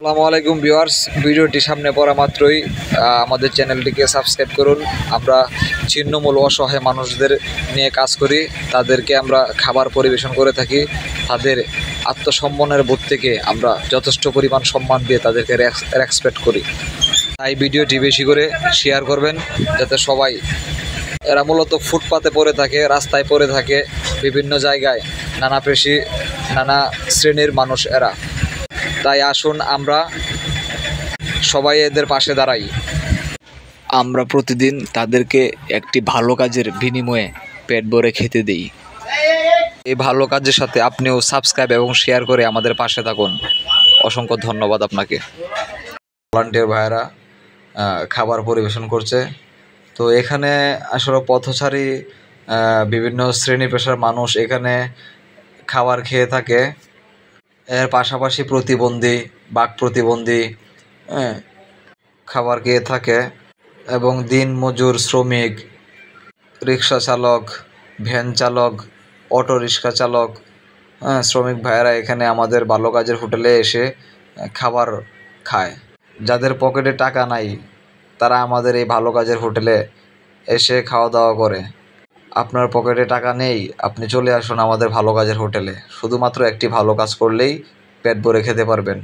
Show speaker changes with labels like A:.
A: আসসালামু আলাইকুম ভিউয়ার্স, ভিডিওটি সামনে পড়া মাত্রই আমাদের চ্যানেলটিকে সাবস্ক্রাইব করুন। আমরা ছিন্নমূল অসহায় মানুষদের নিয়ে কাজ করি, তাদেরকে আমরা খাবার পরিবেশন করে থাকি। তাদের আত্মসম্মানের বোধ থেকে আমরা যথেষ্ট পরিমাণ সম্মান দিয়ে তাদেরকে রেসপেক্ট করি। তাই ভিডিওটি বেশি করে শেয়ার করবেন, যাতে সবাই, এরা মূলত ফুটপাতে পড়ে থাকে, রাস্তায় পড়ে থাকে, বিভিন্ন জায়গায় নানা শ্রেণীর মানুষ এরা। তাই আসুন আমরা সবাই এদের পাশে দাঁড়াই। আমরা প্রতিদিন তাদেরকে একটি ভালো কাজের বিনিময়ে পেট ভরে খেতে দিই। এই ভালো কাজের সাথে আপনিও সাবস্ক্রাইব এবং শেয়ার করে আমাদের পাশে থাকুন। অসংখ্য ধন্যবাদ আপনাকে। ভলান্টিয়ার ভাইয়েরা খাবার পরিবেশন করছে। তো এখানে আসলে পথচারী বিভিন্ন শ্রেণী পেশার মানুষ এখানে খাবার খেয়ে থাকে। এর পাশাপাশি প্রতিবন্ধী, বাক প্রতিবন্ধী খাবার খেয়ে থাকে এবং দিনমজুর, শ্রমিক, রিক্সা চালক, ভ্যান চালক, অটো রিক্সা চালক, শ্রমিক ভাইয়েরা এখানে আমাদের ভালো কাজের হোটেলে এসে খাবার খায়। যাদের পকেটে টাকা নাই তারা আমাদের এই ভালো কাজের হোটেলে এসে খাওয়া দাওয়া করে। আপনার পকেটে টাকা নেই, আপনি চলে আসুন আমাদের ভালো কাজের হোটেলে। শুধুমাত্র একটি ভালো কাজ করলেই পেট ভরে খেতে পারবেন।